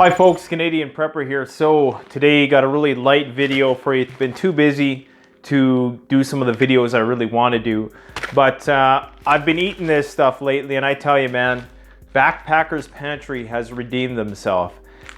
Hi folks, Canadian Prepper here. So today got a really light video for you. Been too busy to do some of the videos I really want to do. But I've been eating this stuff lately and I tell you man, Backpacker's Pantry has redeemed themselves.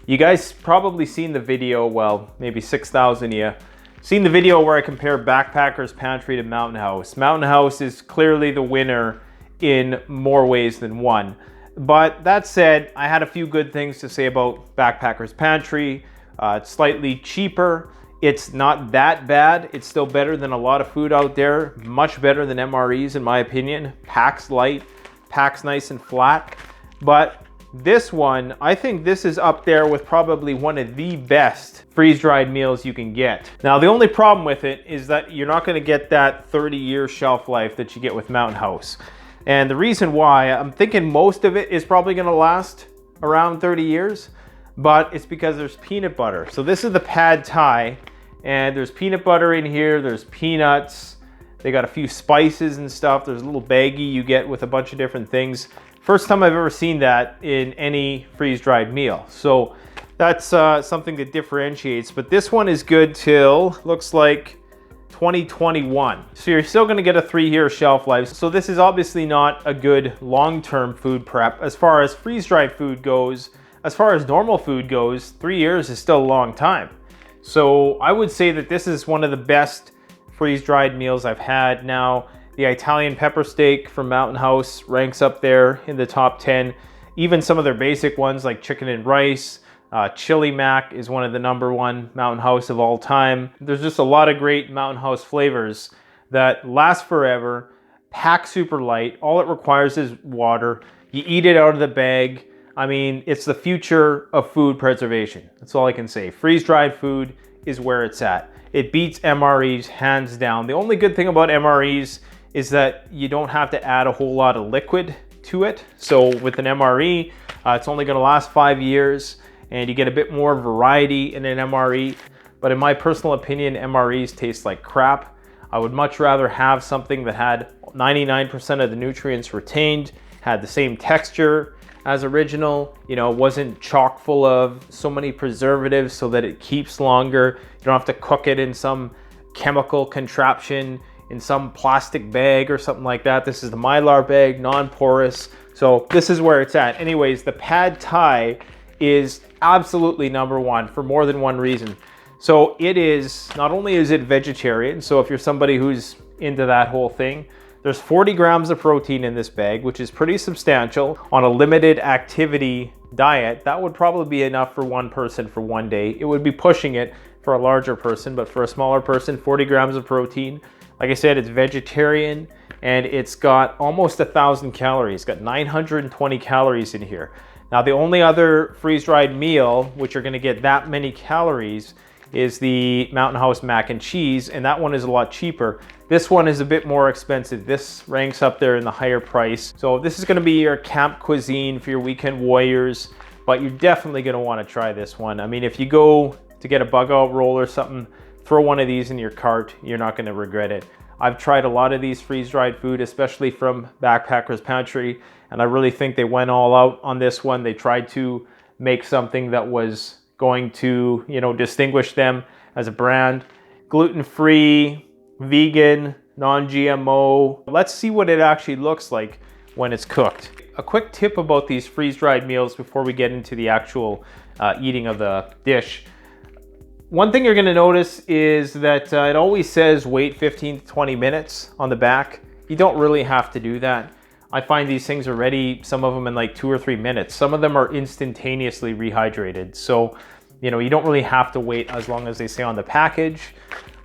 You guys probably seen the video, well maybe 6,000 of you. Seen the video where I compare Backpacker's Pantry to Mountain House. Mountain House is clearly the winner in more ways than one. But that said, I had a few good things to say about Backpacker's Pantry. It's slightly cheaper. It's not that bad. It's still better than a lot of food out there. Much better than MREs in my opinion. Packs light, packs nice and flat. But this one, I think this is up there with probably one of the best freeze-dried meals you can get. Now, the only problem with it is that you're not gonna get that 30-year shelf life that you get with Mountain House. And the reason why, I'm thinking most of it is probably gonna last around 30 years, but it's because there's peanut butter. So this is the pad thai, and there's peanut butter in here, there's peanuts, they got a few spices and stuff, there's a little baggie you get with a bunch of different things. First time I've ever seen that in any freeze-dried meal. So that's something that differentiates, but this one is good till, looks like 2021. So you're still gonna get a 3-year shelf life. So this is obviously not a good long-term food prep. As far as freeze-dried food goes, as far as normal food goes, 3 years is still a long time. So I would say that this is one of the best freeze-dried meals I've had. Now, the Italian pepper steak from Mountain House ranks up there in the top 10. Even some of their basic ones like chicken and rice, chili mac is one of the #1 Mountain House of all time. There's just a lot of great Mountain House flavors that last forever, pack super light. All it requires is water. You eat it out of the bag. I mean, it's the future of food preservation. That's all I can say. Freeze-dried food is where it's at. It beats MREs hands down. The only good thing about MREs is that you don't have to add a whole lot of liquid to it. So with an MRE, it's only gonna last 5 years. And you get a bit more variety in an MRE. But in my personal opinion, MREs taste like crap. I would much rather have something that had 99% of the nutrients retained, had the same texture as original, you know, wasn't chock full of so many preservatives so that it keeps longer. You don't have to cook it in some chemical contraption, in some plastic bag or something like that. This is the Mylar bag, non-porous. So this is where it's at. Anyways, the pad thai is absolutely #1 for more than one reason. So it is, not only is it vegetarian, so if you're somebody who's into that whole thing, there's 40 grams of protein in this bag, which is pretty substantial. On a limited activity diet, that would probably be enough for one person for one day. It would be pushing it for a larger person, but for a smaller person, 40 grams of protein. Like I said, it's vegetarian and it's got almost 1,000 calories. It's got 920 calories in here. Now, the only other freeze-dried meal, which are gonna get that many calories, is the Mountain House mac and cheese, and that one is a lot cheaper. This one is a bit more expensive. This ranks up there in the higher price. So this is gonna be your camp cuisine for your weekend warriors, but you're definitely gonna wanna try this one. I mean, if you go to get a bug out roll or something, throw one of these in your cart, you're not gonna regret it. I've tried a lot of these freeze-dried food, especially from Backpacker's Pantry, and I really think they went all out on this one. They tried to make something that was going to, you know, distinguish them as a brand. Gluten-free, vegan, non-GMO. Let's see what it actually looks like when it's cooked. A quick tip about these freeze-dried meals before we get into the actual eating of the dish. One thing you're gonna notice is that it always says wait 15 to 20 minutes on the back. You don't really have to do that. I find these things are ready, some of them in like 2 or 3 minutes. Some of them are instantaneously rehydrated. So, you know, you don't really have to wait as long as they say on the package.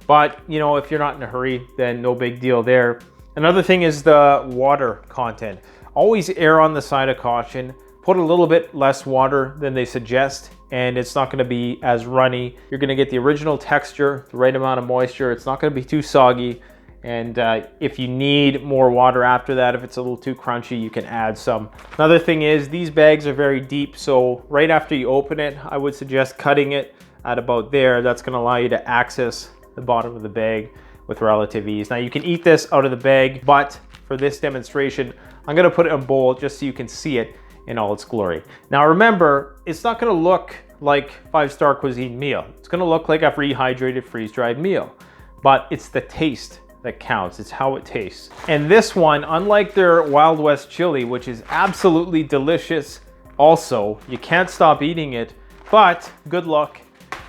But, you know, if you're not in a hurry, then no big deal there. Another thing is the water content. Always err on the side of caution. Put a little bit less water than they suggest, and it's not gonna be as runny. You're gonna get the original texture, the right amount of moisture. It's not gonna be too soggy. And if you need more water after that, if it's a little too crunchy, you can add some. Another thing is these bags are very deep. So right after you open it, I would suggest cutting it at about there. That's gonna allow you to access the bottom of the bag with relative ease. Now you can eat this out of the bag, but for this demonstration, I'm gonna put it in a bowl just so you can see it in all its glory. Now remember, it's not gonna look like 5-star cuisine meal. It's gonna look like a rehydrated, freeze-dried meal, but it's the taste that counts. It's how it tastes. And this one, unlike their Wild West chili, which is absolutely delicious also, you can't stop eating it, but good luck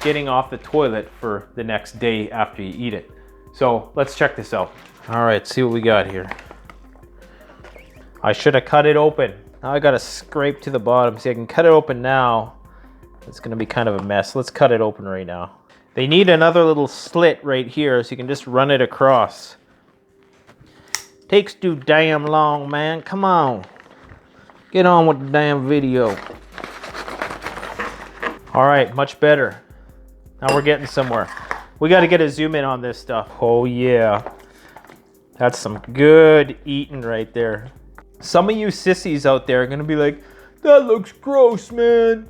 getting off the toilet for the next day after you eat it. So let's check this out. All right, see what we got here. I should have cut it open. Now I gotta scrape to the bottom. See, I can cut it open now. It's gonna be kind of a mess. Let's cut it open right now. They need another little slit right here so you can just run it across. Takes too damn long, man. Come on. Get on with the damn video. All right, much better. Now we're getting somewhere. We got to get a zoom in on this stuff. Oh yeah. That's some good eating right there. Some of you sissies out there are going to be like, that looks gross, man.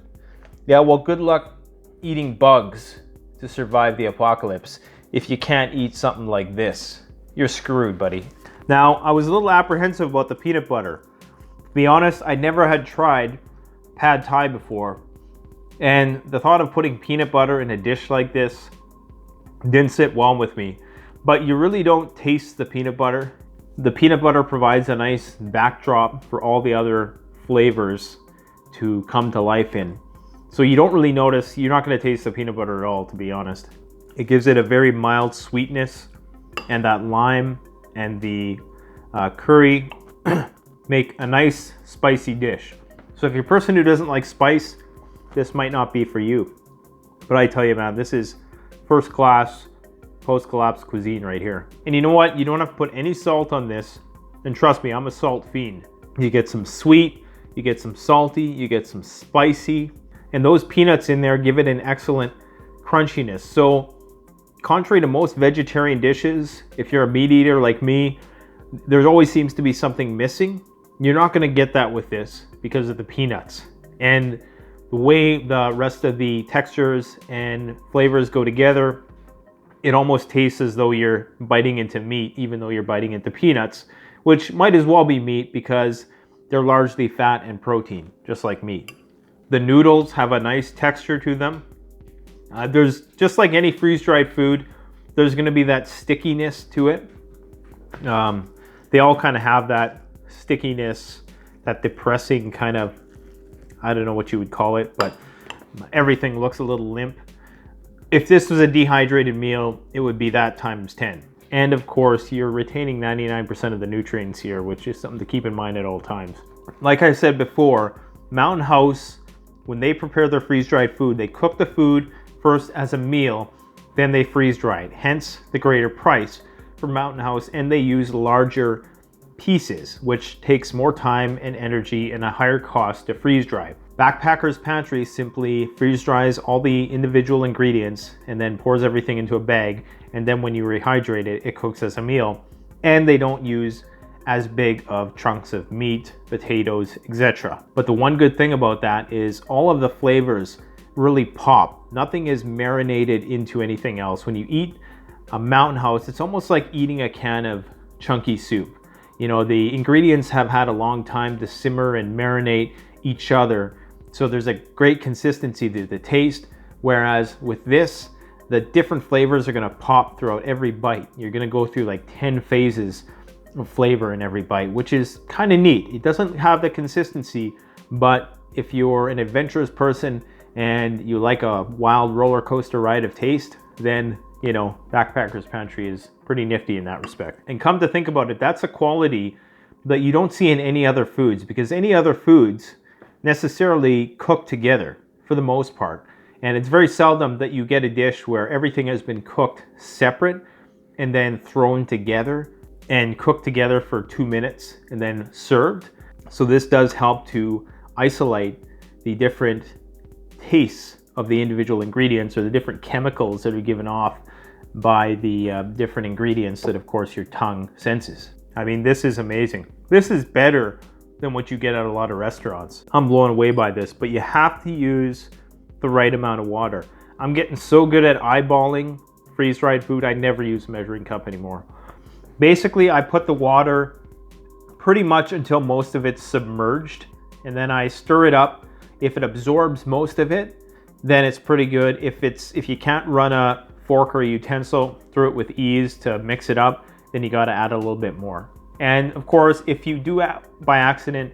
Yeah, well, good luck eating bugs to survive the apocalypse if you can't eat something like this. You're screwed, buddy. Now, I was a little apprehensive about the peanut butter. To be honest, I never had tried pad thai before. And the thought of putting peanut butter in a dish like this didn't sit well with me. But you really don't taste the peanut butter. The peanut butter provides a nice backdrop for all the other flavors to come to life in. So you don't really notice, you're not going to taste the peanut butter at all, to be honest. It gives it a very mild sweetness, and that lime and the curry make a nice spicy dish. So if you're a person who doesn't like spice, this might not be for you. But I tell you, man, this is first class post-collapse cuisine right here. And you know what? You don't have to put any salt on this. And trust me, I'm a salt fiend. You get some sweet, you get some salty, you get some spicy. And those peanuts in there give it an excellent crunchiness. So contrary to most vegetarian dishes, if you're a meat eater like me, there always seems to be something missing. You're not going to get that with this because of the peanuts. And the way the rest of the textures and flavors go together, it almost tastes as though you're biting into meat, even though you're biting into peanuts, which might as well be meat because they're largely fat and protein, just like meat. The noodles have a nice texture to them. There's, just like any freeze-dried food, there's going to be that stickiness to it. They all kind of have that stickiness, that depressing kind of, I don't know what you would call it, but everything looks a little limp. If this was a dehydrated meal, it would be that times 10. And of course, you're retaining 99% of the nutrients here, which is something to keep in mind at all times. Like I said before, Mountain House, when they prepare their freeze-dried food, they cook the food first as a meal, then they freeze-dry it. Hence the greater price for Mountain House, and they use larger pieces, which takes more time and energy and a higher cost to freeze-dry. Backpacker's Pantry simply freeze-dries all the individual ingredients and then pours everything into a bag, and then when you rehydrate it, it cooks as a meal. And they don't use as big of chunks of meat, potatoes, etc. But the one good thing about that is all of the flavors really pop. Nothing is marinated into anything else. When you eat a Mountain House, it's almost like eating a can of chunky soup. You know, the ingredients have had a long time to simmer and marinate each other. So there's a great consistency to the taste. Whereas with this, the different flavors are gonna pop throughout every bite. You're gonna go through like 10 phases of flavor in every bite, which is kind of neat. It doesn't have the consistency, but if you're an adventurous person and you like a wild roller coaster ride of taste, then, you know, Backpacker's Pantry is pretty nifty in that respect. And come to think about it, that's a quality that you don't see in any other foods, because any other foods necessarily cook together for the most part. And it's very seldom that you get a dish where everything has been cooked separate and then thrown together and cooked together for 2 minutes and then served. So this does help to isolate the different tastes of the individual ingredients, or the different chemicals that are given off by the different ingredients that, of course, your tongue senses. I mean, this is amazing. This is better than what you get at a lot of restaurants. I'm blown away by this, but you have to use the right amount of water. I'm getting so good at eyeballing freeze-dried food, I never use a measuring cup anymore. Basically, I put the water pretty much until most of it's submerged, and then I stir it up. If it absorbs most of it, then it's pretty good. If you can't run a fork or a utensil through it with ease to mix it up, then you got to add a little bit more. And of course, if you do by accident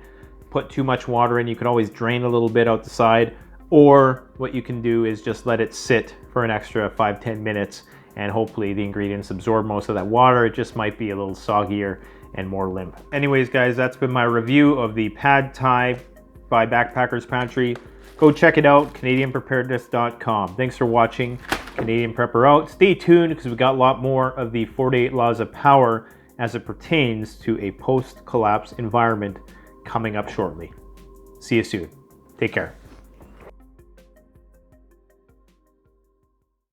put too much water in, you can always drain a little bit out the side, or what you can do is just let it sit for an extra 5-10 minutes, and hopefully the ingredients absorb most of that water. It just might be a little soggier and more limp. Anyways, guys, that's been my review of the Pad Thai by Backpackers Pantry. Go check it out, CanadianPreparedness.com. Thanks for watching. Canadian Prepper out. Stay tuned because we got a lot more of the 48 Laws of Power as it pertains to a post-collapse environment coming up shortly. See you soon. Take care.